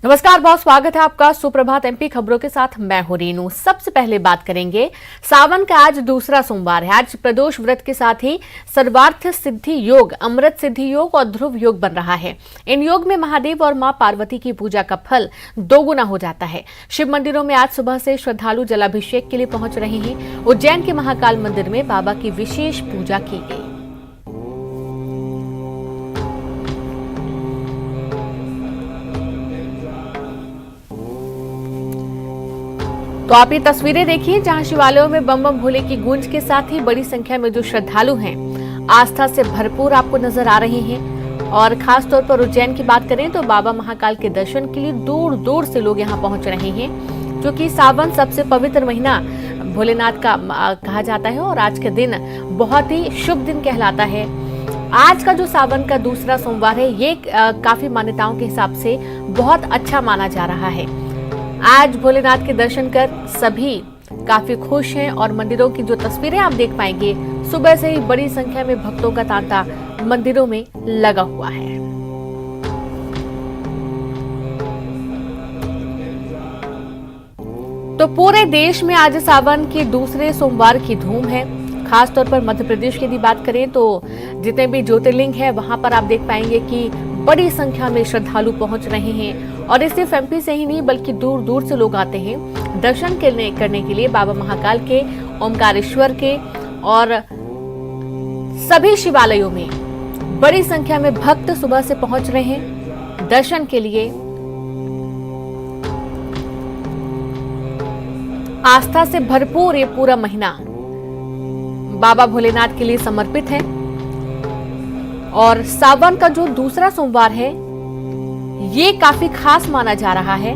नमस्कार, बहुत स्वागत है आपका सुप्रभात एमपी खबरों के साथ। मैं हूं रीनू। सबसे पहले बात करेंगे सावन का। आज दूसरा सोमवार है। आज प्रदोष व्रत के साथ ही सर्वार्थ सिद्धि योग, अमृत सिद्धि योग और ध्रुव योग बन रहा है। इन योग में महादेव और मां पार्वती की पूजा का फल दोगुना हो जाता है। शिव मंदिरों में आज सुबह से श्रद्धालु जलाभिषेक के लिए पहुंच रहे हैं। उज्जैन के महाकाल मंदिर में बाबा की विशेष पूजा की गई। तो आप ये तस्वीरें देखिए जहां शिवालयों में बम बम भोले की गूंज के साथ ही बड़ी संख्या में जो श्रद्धालु हैं आस्था से भरपूर आपको नजर आ रहे हैं। और खास तौर पर उज्जैन की बात करें तो बाबा महाकाल के दर्शन के लिए दूर दूर से लोग यहां पहुंच रहे हैं, क्योंकि सावन सबसे पवित्र महीना भोलेनाथ का कहा जाता है और आज के दिन बहुत ही शुभ दिन कहलाता है। आज का जो सावन का दूसरा सोमवार है ये काफी मान्यताओं के हिसाब से बहुत अच्छा माना जा रहा है। आज भोलेनाथ के दर्शन कर सभी काफी खुश हैं और मंदिरों की जो तस्वीरें आप देख पाएंगे, सुबह से ही बड़ी संख्या में भक्तों का तांता मंदिरों में लगा हुआ है। तो पूरे देश में आज सावन के दूसरे सोमवार की धूम है। खास तौर पर मध्य प्रदेश की यदि बात करें तो जितने भी ज्योतिर्लिंग है वहां पर आप देख पाएंगे कि बड़ी संख्या में श्रद्धालु पहुंच रहे हैं। और इस सिर्फ एमपी से ही नहीं बल्कि दूर दूर से लोग आते हैं दर्शन करने के लिए बाबा महाकाल के, ओमकारेश्वर के। और सभी शिवालयों में बड़ी संख्या में भक्त सुबह से पहुंच रहे हैं दर्शन के लिए। आस्था से भरपूर ये पूरा महीना बाबा भोलेनाथ के लिए समर्पित है। और सावन का जो दूसरा सोमवार है ये काफी खास माना जा रहा है।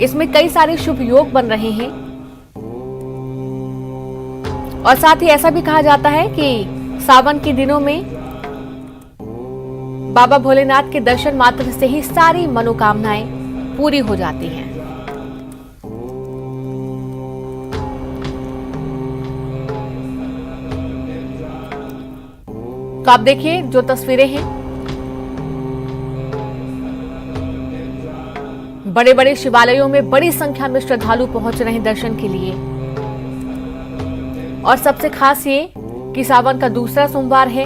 इसमें कई सारे शुभ योग बन रहे हैं और साथ ही ऐसा भी कहा जाता है कि सावन के दिनों में बाबा भोलेनाथ के दर्शन मात्र से ही सारी मनोकामनाएं पूरी हो जाती हैं। तो आप देखिए जो तस्वीरें हैं, बड़े बड़े शिवालयों में बड़ी संख्या में श्रद्धालु पहुंच रहे हैं दर्शन के लिए। और सबसे खास ये कि सावन का दूसरा सोमवार है,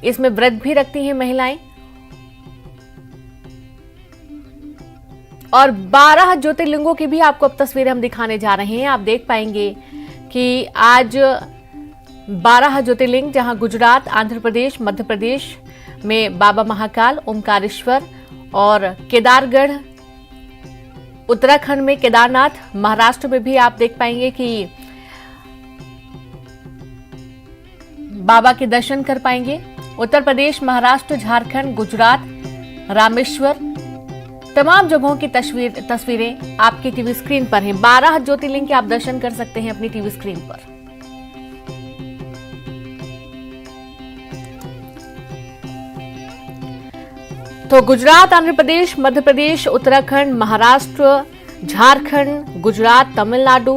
इसमें व्रत भी रखती हैं महिलाएं। और 12 ज्योतिर्लिंगों की भी आपको अब तस्वीरें हम दिखाने जा रहे हैं। आप देख पाएंगे कि आज 12 ज्योतिर्लिंग, जहां गुजरात, आंध्र प्रदेश, मध्य प्रदेश में बाबा महाकाल, ओमकारेश्वर और केदारगढ़, उत्तराखंड में केदारनाथ, महाराष्ट्र में भी आप देख पाएंगे कि बाबा के दर्शन कर पाएंगे। उत्तर प्रदेश, महाराष्ट्र, झारखंड, गुजरात, रामेश्वर, तमाम जगहों की तस्वीरें आपकी टीवी स्क्रीन पर हैं। 12 ज्योतिर्लिंग के आप दर्शन कर सकते हैं अपनी टीवी स्क्रीन पर। तो गुजरात, आंध्र प्रदेश, मध्य प्रदेश, उत्तराखंड, महाराष्ट्र, झारखंड, गुजरात, तमिलनाडु,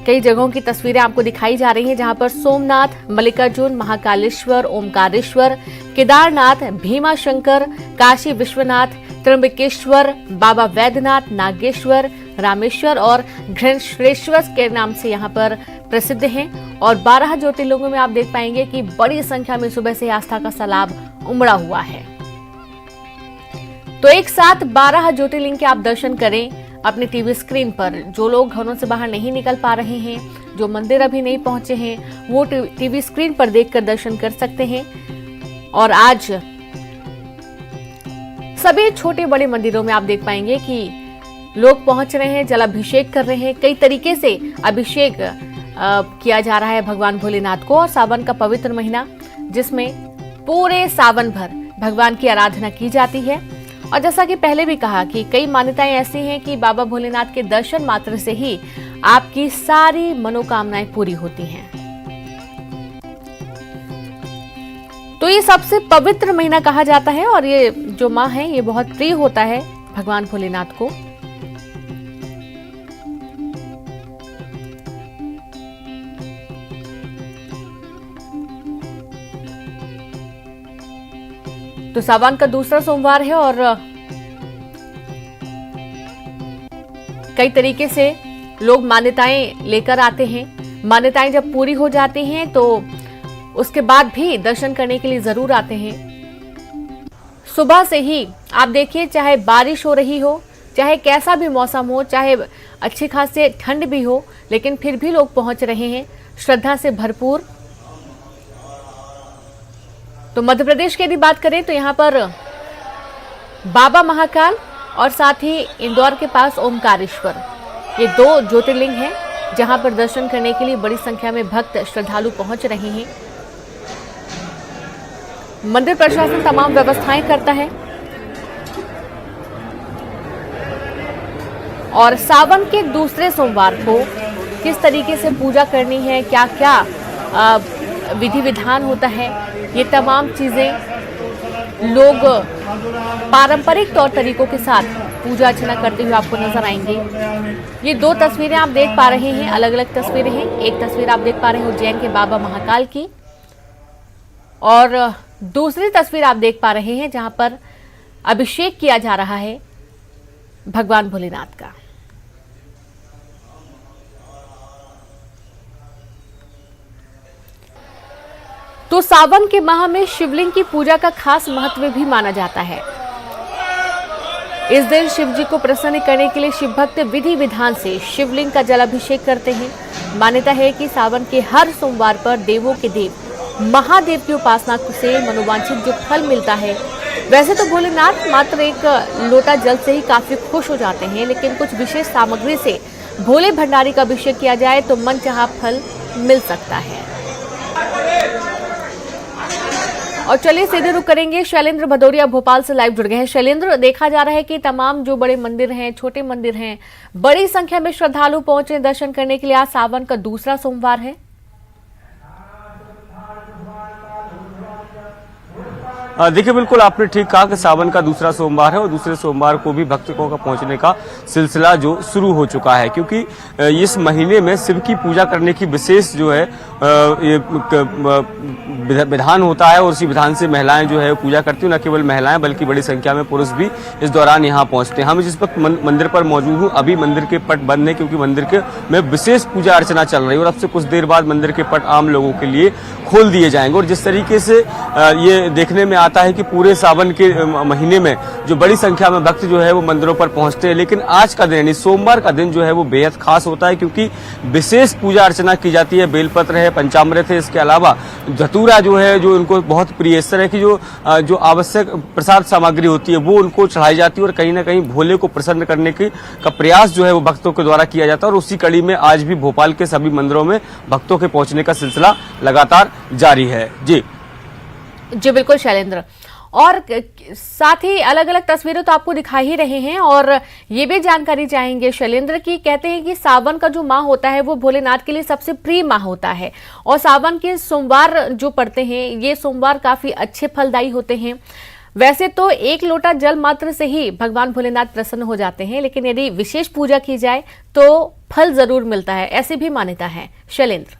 कई जगहों की तस्वीरें आपको दिखाई जा रही हैं जहां पर सोमनाथ, मल्लिकार्जुन, महाकालेश्वर, ओमकारेश्वर, केदारनाथ, भीमाशंकर, काशी विश्वनाथ, त्र्यंबकेश्वर, बाबा वैद्यनाथ, नागेश्वर, रामेश्वर और घृष्णेश्वर के नाम से यहां पर प्रसिद्ध हैं। और 12 ज्योतिर्लिंगों में आप देख पाएंगे कि बड़ी संख्या में सुबह से आस्था का सैलाब उमड़ा हुआ है। तो एक साथ 12 ज्योतिर्लिंग के आप दर्शन करें अपनी टीवी स्क्रीन पर। जो लोग घरों से बाहर नहीं निकल पा रहे हैं, जो मंदिर अभी नहीं पहुंचे हैं, वो टीवी स्क्रीन पर देखकर दर्शन कर सकते हैं। और आज सभी छोटे बड़े मंदिरों में आप देख पाएंगे कि लोग पहुंच रहे हैं, जलाभिषेक कर रहे हैं। कई तरीके से अभिषेक किया जा रहा है भगवान भोलेनाथ को। और सावन का पवित्र महीना जिसमें पूरे सावन भर भगवान की आराधना की जाती है। और जैसा कि पहले भी कहा कि कई मान्यताएं ऐसी हैं कि बाबा भोलेनाथ के दर्शन मात्र से ही आपकी सारी मनोकामनाएं पूरी होती हैं। तो ये सबसे पवित्र महीना कहा जाता है और ये जो माह है ये बहुत प्रिय होता है भगवान भोलेनाथ को। तो सावन का दूसरा सोमवार है और कई तरीके से लोग मान्यताएं लेकर आते हैं। मान्यताएं जब पूरी हो जाती हैं तो उसके बाद भी दर्शन करने के लिए जरूर आते हैं। सुबह से ही आप देखिए, चाहे बारिश हो रही हो, चाहे कैसा भी मौसम हो, चाहे अच्छी खासी ठंड भी हो, लेकिन फिर भी लोग पहुंच रहे हैं श्रद्धा से भरपूर। तो मध्य प्रदेश की यदि बात करें तो यहाँ पर बाबा महाकाल और साथ ही इंदौर के पास ओमकारेश्वर, ये 2 ज्योतिर्लिंग हैं जहां पर दर्शन करने के लिए बड़ी संख्या में भक्त श्रद्धालु पहुंच रहे हैं। मंदिर प्रशासन तमाम व्यवस्थाएं करता है और सावन के दूसरे सोमवार को किस तरीके से पूजा करनी है, क्या क्या विधि विधान होता है, ये तमाम चीजें लोग पारंपरिक तौर तरीकों के साथ पूजा अर्चना करते हुए आपको नजर आएंगे। ये 2 तस्वीरें आप देख पा रहे हैं, अलग अलग तस्वीरें हैं। एक तस्वीर आप देख पा रहे हैं उज्जैन के बाबा महाकाल की और दूसरी तस्वीर आप देख पा रहे हैं जहां पर अभिषेक किया जा रहा है भगवान भोलेनाथ का। तो सावन के माह में शिवलिंग की पूजा का खास महत्व भी माना जाता है। इस दिन शिव जी को प्रसन्न करने के लिए शिव भक्त विधि विधान से शिवलिंग का जलाभिषेक करते हैं। मान्यता है कि सावन के हर सोमवार पर देवों के देव महादेव की उपासना से मनोवांछित जो फल मिलता है। वैसे तो भोलेनाथ मात्र एक लोटा जल से ही काफी खुश हो जाते हैं, लेकिन कुछ विशेष सामग्री से भोले भंडारी का अभिषेक किया जाए तो मनचाहा फल मिल सकता है। और चलिए सीधे रुक करेंगे, शैलेंद्र भदौरिया भोपाल से लाइव जुड़ गए हैं। शैलेंद्र, देखा जा रहा है कि तमाम जो बड़े मंदिर हैं, छोटे मंदिर हैं, बड़ी संख्या में श्रद्धालु पहुंचे दर्शन करने के लिए। आज सावन का दूसरा सोमवार है। देखिए, बिल्कुल आपने ठीक कहा कि सावन का दूसरा सोमवार है और दूसरे सोमवार को भी भक्तों का पहुंचने का सिलसिला जो शुरू हो चुका है, क्योंकि इस महीने में शिव की पूजा करने की विशेष जो है ये विधान होता है और उसी विधान से महिलाएं जो है पूजा करती हैं। न केवल महिलाएं बल्कि बड़ी संख्या में पुरुष भी इस दौरान यहाँ पहुंचते हैं। हम जिस वक्त मंदिर पर मौजूद हूँ, अभी मंदिर के पट बंद है क्योंकि मंदिर के में विशेष पूजा अर्चना चल रही है और अब से कुछ देर बाद मंदिर के पट आम लोगों के लिए खोल दिए जाएंगे। और जिस तरीके से ये देखने में आता है कि पूरे सावन के महीने में जो बड़ी संख्या में भक्त जो है वो मंदिरों पर पहुंचते हैं, लेकिन आज का दिन यानी सोमवार का दिन जो है वो बेहद खास होता है क्योंकि विशेष पूजा अर्चना की जाती है। बेलपत्र है, पंचामृत है, इसके अलावा धतूरा जो है, जो उनको बहुत प्रिय, इस तरह की जो आवश्यक प्रसाद सामग्री होती है वो उनको चढ़ाई जाती है और कहीं ना कहीं भोले को प्रसन्न करने का प्रयास जो है वो भक्तों के द्वारा किया जाता है। और उसी कड़ी में आज भी भोपाल के सभी मंदिरों में भक्तों के पहुंचने का सिलसिला लगातार जारी है। जी बिल्कुल शैलेंद्र, और साथ ही अलग अलग तस्वीरें तो आपको दिखा ही रहे हैं और ये भी जानकारी चाहेंगे शैलेंद्र की, कहते हैं कि सावन का जो माह होता है वो भोलेनाथ के लिए सबसे प्रिय माह होता है और सावन के सोमवार जो पड़ते हैं ये सोमवार काफी अच्छे फलदायी होते हैं। वैसे तो एक लोटा जल मात्र से ही भगवान भोलेनाथ प्रसन्न हो जाते हैं, लेकिन यदि विशेष पूजा की जाए तो फल जरूर मिलता है, ऐसी भी मान्यता है। शैलेंद्र,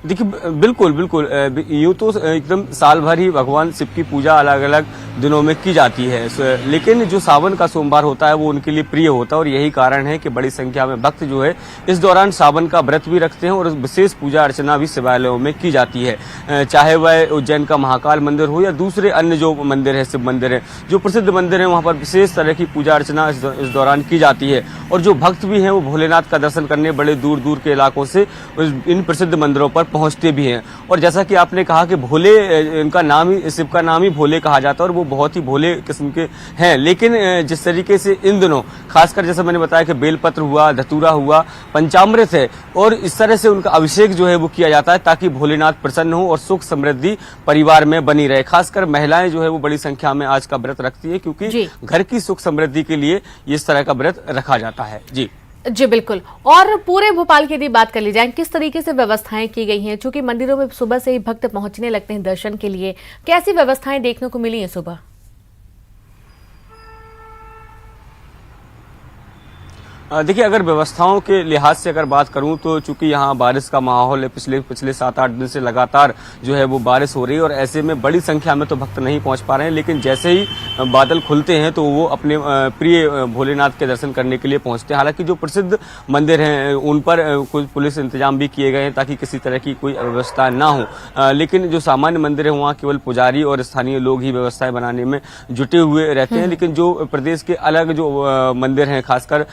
देखिए बिल्कुल बिल्कुल यूँ तो एकदम साल भर ही भगवान शिव की पूजा अलग अलग दिनों में की जाती है, लेकिन जो सावन का सोमवार होता है वो उनके लिए प्रिय होता है और यही कारण है कि बड़ी संख्या में भक्त जो है इस दौरान सावन का व्रत भी रखते हैं और विशेष पूजा अर्चना भी शिवालयों में की जाती है। चाहे वह उज्जैन का महाकाल मंदिर हो या दूसरे अन्य जो मंदिर है, शिव मंदिर है, जो प्रसिद्ध मंदिर है, वहाँ पर विशेष तरह की पूजा अर्चना इस दौरान की जाती है। और जो भक्त भी हैं वो भोलेनाथ का दर्शन करने बड़े दूर दूर के इलाकों से इन प्रसिद्ध मंदिरों पर पहुंचते भी हैं। और जैसा कि आपने कहा कि भोले, इनका नाम ही, शिव का नाम ही भोले कहा जाता है और वो बहुत ही भोले किस्म के हैं। लेकिन जिस तरीके से इन दिनों खासकर जैसा मैंने बताया कि बेलपत्र हुआ, धतूरा हुआ, पंचामृत है और इस तरह से उनका अभिषेक जो है वो किया जाता है ताकि भोलेनाथ प्रसन्न हो और सुख समृद्धि परिवार में बनी रहे। खासकर महिलाएं जो है वो बड़ी संख्या में आज का व्रत रखती है क्योंकि घर की सुख समृद्धि के लिए इस तरह का व्रत रखा जाता है। जी बिल्कुल। और पूरे भोपाल की यदि बात कर ली जाए, किस तरीके से व्यवस्थाएं की गई हैं? चूंकि मंदिरों में सुबह से ही भक्त पहुंचने लगते हैं दर्शन के लिए, कैसी व्यवस्थाएं देखने को मिली हैं सुबह? देखिए, अगर व्यवस्थाओं के लिहाज से अगर बात करूं तो चूंकि यहाँ बारिश का माहौल है, पिछले 7-8 दिन से लगातार जो है वो बारिश हो रही है और ऐसे में बड़ी संख्या में तो भक्त नहीं पहुंच पा रहे हैं, लेकिन जैसे ही बादल खुलते हैं तो वो अपने प्रिय भोलेनाथ के दर्शन करने के लिए पहुंचते हैं। हालांकि जो प्रसिद्ध मंदिर हैं उन पर कुछ पुलिस इंतजाम भी किए गए हैं ताकि किसी तरह की कोई अव्यवस्था ना हो, लेकिन जो सामान्य मंदिर है वहाँ केवल पुजारी और स्थानीय लोग ही व्यवस्थाएं बनाने में जुटे हुए रहते हैं। लेकिन जो प्रदेश के अलग जो मंदिर हैं, खासकर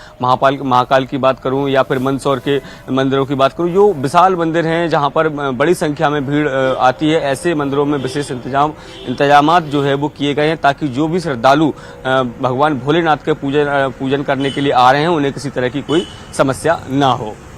महाकाल की बात करूं या फिर मंदसौर के मंदिरों की बात करूं, जो विशाल मंदिर हैं जहां पर बड़ी संख्या में भीड़ आती है, ऐसे मंदिरों में विशेष इंतजामात जो है वो किए गए हैं ताकि जो भी श्रद्धालु भगवान भोलेनाथ के पूजन करने के लिए आ रहे हैं उन्हें किसी तरह की कोई समस्या ना हो।